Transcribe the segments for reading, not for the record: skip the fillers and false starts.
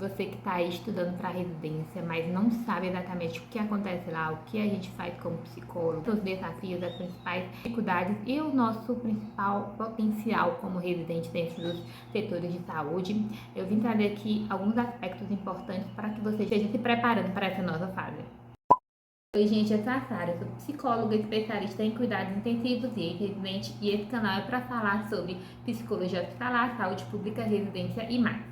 Você que está aí estudando para residência, mas não sabe exatamente o que acontece lá, o que a gente faz como psicólogo, os desafios, as principais dificuldades e o nosso principal potencial como residente dentro dos setores de saúde, eu vim trazer aqui alguns aspectos importantes para que você esteja se preparando para essa nova fase. Oi gente, eu sou a Sara, eu sou psicóloga especialista em cuidados intensivos e ex-residente, e esse canal é para falar sobre psicologia hospitalar, saúde pública, residência e mais.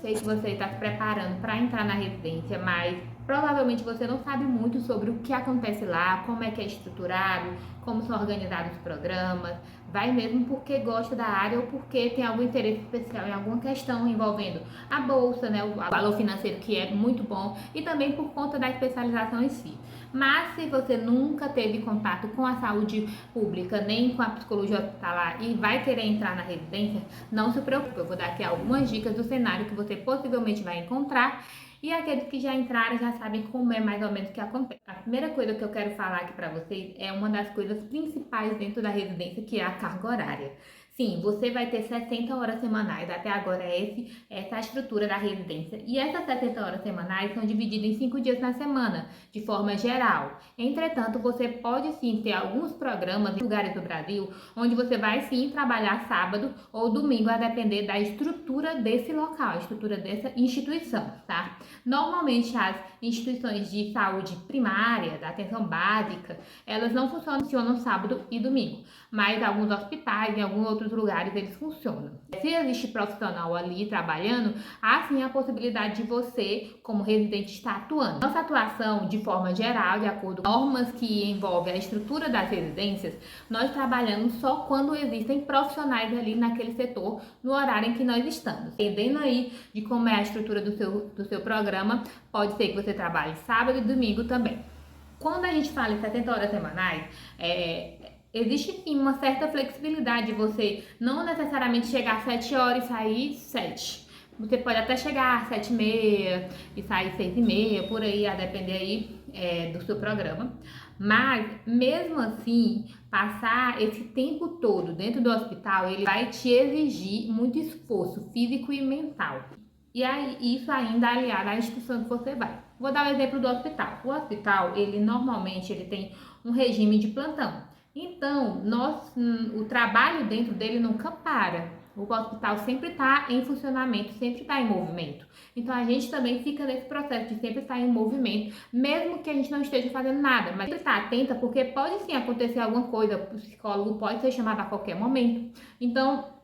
Sei que você está se preparando para entrar na residência, mas provavelmente você não sabe muito sobre o que acontece lá, como é que é estruturado, como são organizados os programas, vai mesmo porque gosta da área ou porque tem algum interesse especial em alguma questão envolvendo a bolsa, né, o valor financeiro, que é muito bom, e também por conta da especialização em si. Mas se você nunca teve contato com a saúde pública, nem com a psicologia hospitalar e vai querer entrar na residência, não se preocupe, eu vou dar aqui algumas dicas do cenário que você possivelmente vai encontrar, e aqueles que já entraram já sabem como é mais ou menos o que acontece. A primeira coisa que eu quero falar aqui para vocês é uma das coisas principais dentro da residência, que é a carga horária. Sim, você vai ter 60 horas semanais, até agora essa é a estrutura da residência. E essas 60 horas semanais são divididas em 5 dias na semana, de forma geral. Entretanto, você pode sim ter alguns programas em lugares do Brasil onde você vai sim trabalhar sábado ou domingo, a depender da estrutura desse local, a estrutura dessa instituição, tá? Normalmente as instituições de saúde primária, da atenção básica, elas não funcionam sábado e domingo, mas alguns hospitais, em alguns outros lugares, eles funcionam. Se existe profissional ali trabalhando, há sim a possibilidade de você, como residente, estar atuando. Nossa atuação, de forma geral, de acordo com normas que envolvem a estrutura das residências, nós trabalhamos só quando existem profissionais ali naquele setor, no horário em que nós estamos. Dependendo aí de como é a estrutura do seu programa, pode ser que você trabalhe sábado e domingo também. Quando a gente fala em 70 horas semanais, existe sim uma certa flexibilidade de você não necessariamente chegar às 7 horas e sair 7. Você pode até chegar às 7h30 e sair 6h30, por aí, a depender aí do seu programa. Mas, mesmo assim, passar esse tempo todo dentro do hospital, ele vai te exigir muito esforço físico e mental. E aí, isso ainda aliado à instituição que você vai. Vou dar o exemplo do hospital. O hospital, ele normalmente tem um regime de plantão. Então, o trabalho dentro dele nunca para. O hospital sempre está em funcionamento, sempre está em movimento. Então, a gente também fica nesse processo de sempre estar em movimento, mesmo que a gente não esteja fazendo nada. Mas sempre está atenta, porque pode sim acontecer alguma coisa, o psicólogo pode ser chamado a qualquer momento. Então,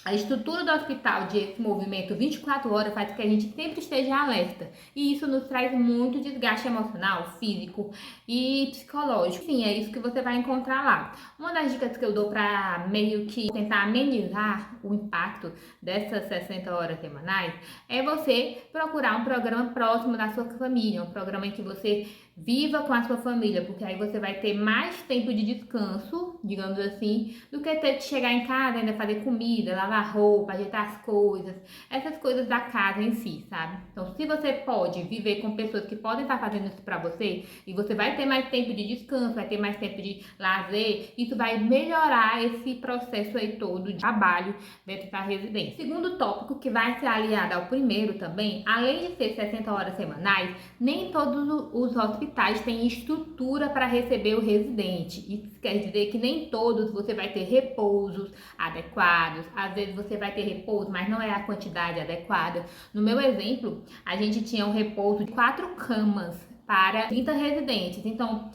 a estrutura do hospital de esse movimento 24 horas faz com que a gente sempre esteja alerta. E isso nos traz muito desgaste emocional, físico e psicológico. Sim, é isso que você vai encontrar lá. Uma das dicas que eu dou para meio que tentar amenizar o impacto dessas 60 horas semanais é você procurar um programa próximo da sua família, um programa em que você viva com a sua família, porque aí você vai ter mais tempo de descanso, digamos assim, do que ter que chegar em casa, ainda fazer comida, lavar roupa, ajeitar as coisas, essas coisas da casa em si, sabe? Então, se você pode viver com pessoas que podem estar fazendo isso pra você, e você vai ter mais tempo de descanso, vai ter mais tempo de lazer, isso vai melhorar esse processo aí todo de trabalho dentro da residência. Segundo tópico, que vai ser aliado ao primeiro também, além de ser 60 horas semanais, nem todos os hospitais têm estrutura para receber o residente. Isso quer dizer que nem todos você vai ter repousos adequados. Às vezes você vai ter repouso, mas não é a quantidade adequada. No meu exemplo, a gente tinha um repouso de 4 camas para 30 residentes. Então,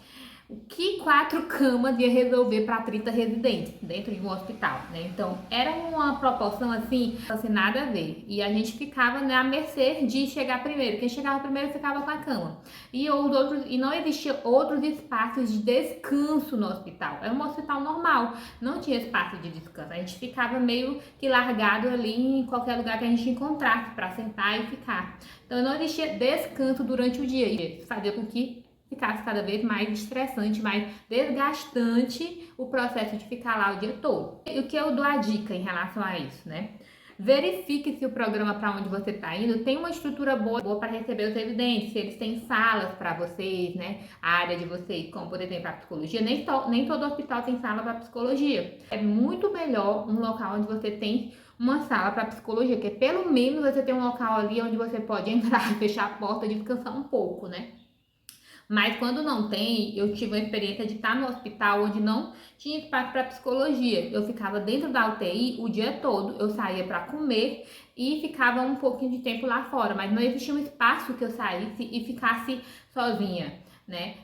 o que 4 camas ia resolver para 30 residentes dentro de um hospital, né? Então, era uma proporção assim, nada a ver. E a gente ficava, né, à mercê de chegar primeiro. Quem chegava primeiro ficava com a cama. E não existia outros espaços de descanso no hospital. Era um hospital normal, não tinha espaço de descanso. A gente ficava meio que largado ali em qualquer lugar que a gente encontrasse para sentar e ficar. Então, não existia descanso durante o dia. E fazia com que ficasse cada vez mais estressante, mais desgastante o processo de ficar lá o dia todo. E o que eu dou a dica em relação a isso, né? Verifique se o programa para onde você está indo tem uma estrutura boa para receber os residentes, se eles têm salas para vocês, né? A área de vocês, como por exemplo a psicologia, nem todo hospital tem sala para psicologia. É muito melhor um local onde você tem uma sala para psicologia, que pelo menos você tem um local ali onde você pode entrar, fechar a porta e descansar um pouco, né? Mas quando não tem, eu tive a experiência de estar no hospital onde não tinha espaço para psicologia. Eu ficava dentro da UTI o dia todo, eu saía para comer e ficava um pouquinho de tempo lá fora, mas não existia um espaço que eu saísse e ficasse sozinha, né?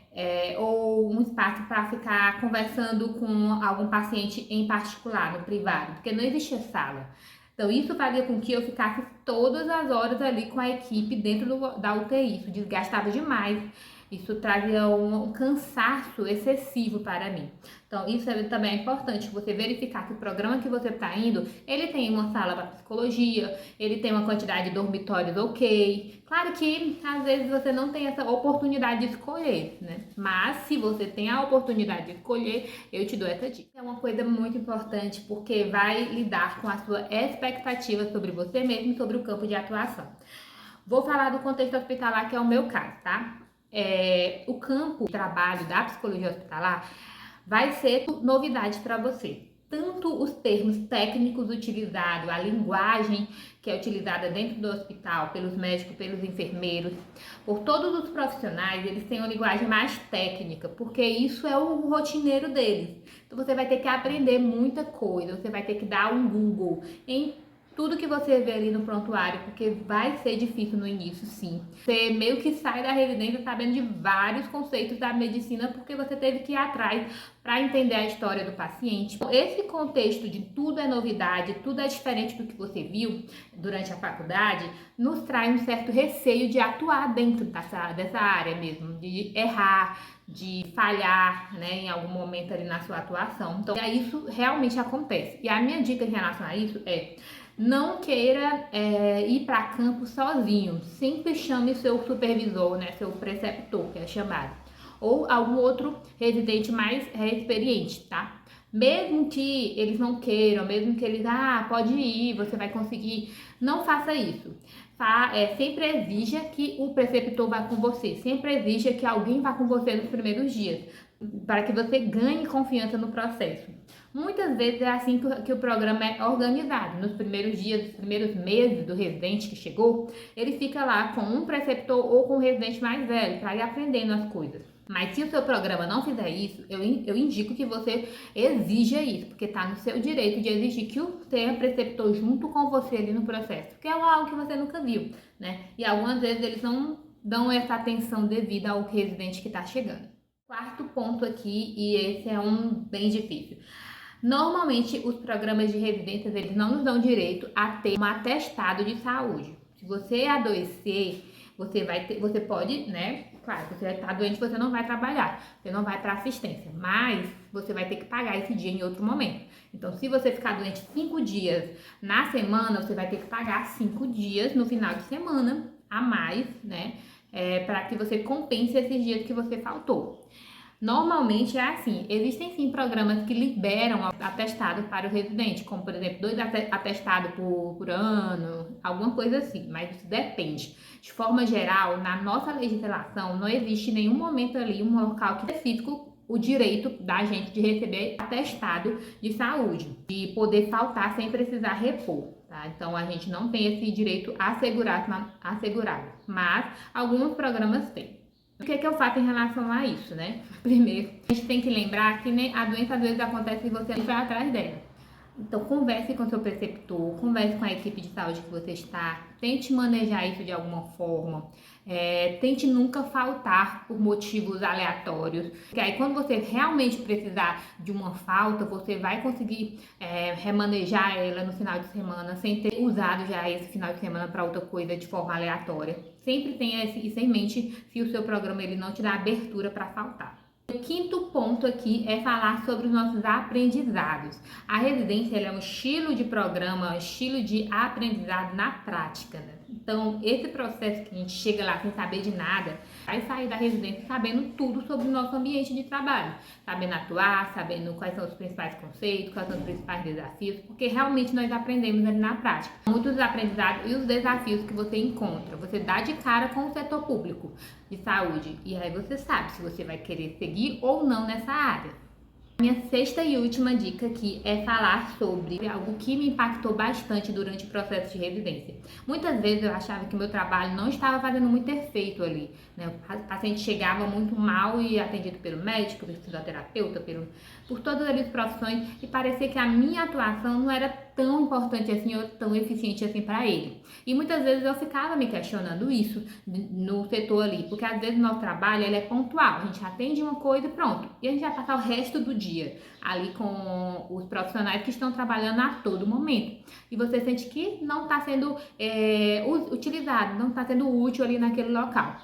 Ou um espaço para ficar conversando com algum paciente em particular, no privado, porque não existia sala. Então, isso fazia com que eu ficasse todas as horas ali com a equipe dentro da UTI. Isso desgastava demais. Isso trazia um cansaço excessivo para mim. Então, isso também é importante, você verificar que o programa que você está indo, ele tem uma sala para psicologia, ele tem uma quantidade de dormitórios ok. Claro que, às vezes, você não tem essa oportunidade de escolher, né? Mas, se você tem a oportunidade de escolher, eu te dou essa dica. É uma coisa muito importante, porque vai lidar com a sua expectativa sobre você mesmo e sobre o campo de atuação. Vou falar do contexto hospitalar, que é o meu caso, tá? O campo de trabalho da psicologia hospitalar vai ser novidade para você. Tanto os termos técnicos utilizados, a linguagem que é utilizada dentro do hospital, pelos médicos, pelos enfermeiros, por todos os profissionais, eles têm uma linguagem mais técnica, porque isso é o rotineiro deles. Então você vai ter que aprender muita coisa, você vai ter que dar um Google em tudo que você vê ali no prontuário, porque vai ser difícil no início, sim. Você meio que sai da residência sabendo de vários conceitos da medicina, porque você teve que ir atrás para entender a história do paciente. Esse contexto de tudo é novidade, tudo é diferente do que você viu durante a faculdade, nos traz um certo receio de atuar dentro dessa área mesmo, de errar, de falhar, né, em algum momento ali na sua atuação. Então, isso realmente acontece. E a minha dica em relação a isso é: não queira ir para campo sozinho. Sempre chame seu supervisor, né, seu preceptor, que é chamado, ou algum outro residente mais experiente, tá? Mesmo que eles não queiram, mesmo que eles, pode ir, você vai conseguir, não faça isso. Sempre exija que o preceptor vá com você, sempre exija que alguém vá com você nos primeiros dias, para que você ganhe confiança no processo. Muitas vezes é assim que o programa é organizado. Nos primeiros dias, nos primeiros meses do residente que chegou, ele fica lá com um preceptor ou com um residente mais velho, para ir aprendendo as coisas. Mas se o seu programa não fizer isso, eu indico que você exija isso, porque está no seu direito de exigir que tenha preceptor junto com você ali no processo, porque é algo que você nunca viu, né? E algumas vezes eles não dão essa atenção devida ao residente que está chegando. Quarto ponto aqui, e esse é um bem difícil. Normalmente, os programas de residências, eles não nos dão direito a ter um atestado de saúde. Se você adoecer, você pode, né? Claro, você vai estar doente, você não vai trabalhar, você não vai para assistência, mas você vai ter que pagar esse dia em outro momento. Então, se você ficar doente 5 dias na semana, você vai ter que pagar 5 dias no final de semana a mais, né? Para que você compense esses dias que você faltou. Normalmente é assim, existem sim programas que liberam atestado para o residente, como por exemplo 2 atestados por ano, alguma coisa assim, mas isso depende. De forma geral, na nossa legislação não existe em nenhum momento ali um local específico o direito da gente de receber atestado de saúde, de poder faltar sem precisar repor. Tá? Então a gente não tem esse direito assegurado, mas alguns programas têm. O que eu faço em relação a isso, né? Primeiro, a gente tem que lembrar que a doença às vezes acontece e você não vai atrás dela. Então, converse com seu preceptor, converse com a equipe de saúde que você está, tente manejar isso de alguma forma, tente nunca faltar por motivos aleatórios, porque aí quando você realmente precisar de uma falta, você vai conseguir remanejar ela no final de semana, sem ter usado já esse final de semana para outra coisa de forma aleatória. Sempre tenha isso em mente se o seu programa ele não te dá abertura para faltar. O quinto ponto aqui é falar sobre os nossos aprendizados. A residência é um estilo de programa, um estilo de aprendizado na prática, né? Então, esse processo que a gente chega lá sem saber de nada, vai sair da residência sabendo tudo sobre o nosso ambiente de trabalho. Sabendo atuar, sabendo quais são os principais conceitos, quais são os principais desafios, porque realmente nós aprendemos ali na prática. Muitos aprendizados e os desafios que você encontra. Você dá de cara com o setor público de saúde. E aí você sabe se você vai querer seguir ou não nessa área. Minha sexta e última dica aqui é falar sobre algo que me impactou bastante durante o processo de residência. Muitas vezes eu achava que meu trabalho não estava fazendo muito efeito ali, né? O paciente chegava muito mal e atendido pelo médico, pelo fisioterapeuta, por todas as profissões, e parecia que a minha atuação não era tão importante assim ou tão eficiente assim para ele. E muitas vezes eu ficava me questionando isso no setor ali, porque às vezes o nosso trabalho ele é pontual, a gente atende uma coisa e pronto, e a gente vai passar o resto do dia ali com os profissionais que estão trabalhando a todo momento. E você sente que não está sendo utilizado, não está sendo útil ali naquele local.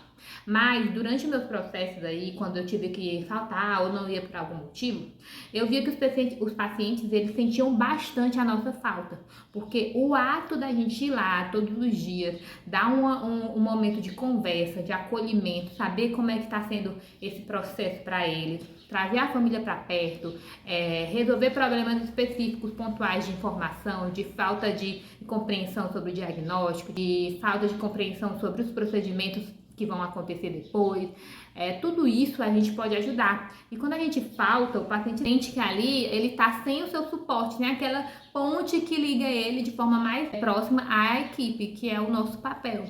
Mas durante meus processos aí, quando eu tive que faltar ou não ia por algum motivo, eu via que os pacientes eles sentiam bastante a nossa falta, porque o ato da gente ir lá todos os dias, dar um momento de conversa, de acolhimento, saber como é que está sendo esse processo para eles, trazer a família para perto, resolver problemas específicos, pontuais de informação, de falta de compreensão sobre o diagnóstico, de falta de compreensão sobre os procedimentos que vão acontecer depois, tudo isso a gente pode ajudar. E quando a gente falta, o paciente sente que ali ele tá sem o seu suporte, né? Aquela ponte que liga ele de forma mais próxima à equipe, que é o nosso papel.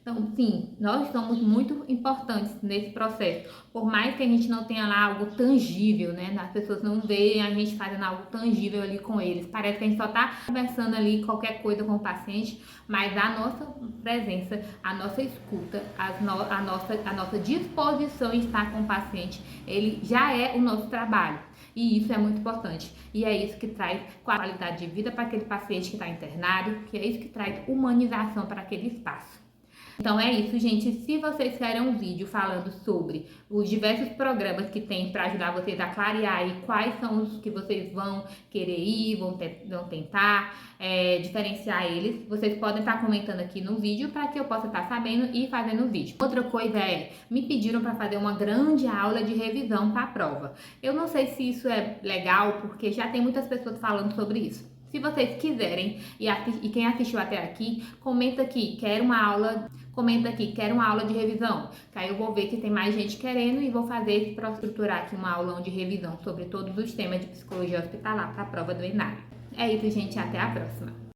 Então, sim, nós somos muito importantes nesse processo. Por mais que a gente não tenha lá algo tangível, né? As pessoas não veem a gente fazendo algo tangível ali com eles. Parece que a gente só tá conversando ali qualquer coisa com o paciente, mas a nossa presença, a nossa escuta, a nossa disposição em estar com o paciente, ele já é o nosso trabalho. E isso é muito importante. E é isso que traz qualidade de vida para aquele paciente que está internado, que é isso que traz humanização para aquele espaço. Então é isso, gente. Se vocês querem um vídeo falando sobre os diversos programas que tem para ajudar vocês a clarear aí quais são os que vocês vão querer ir, vão tentar diferenciar eles, vocês podem estar comentando aqui no vídeo para que eu possa estar sabendo e fazendo o vídeo. Outra coisa me pediram para fazer uma grande aula de revisão para a prova. Eu não sei se isso é legal, porque já tem muitas pessoas falando sobre isso. Se vocês quiserem, e quem assistiu até aqui, comenta aqui, quero uma aula de revisão. Que aí eu vou ver que tem mais gente querendo e vou fazer para estruturar aqui uma aula de revisão sobre todos os temas de psicologia hospitalar para a prova do ENARE. É isso, gente, até a próxima.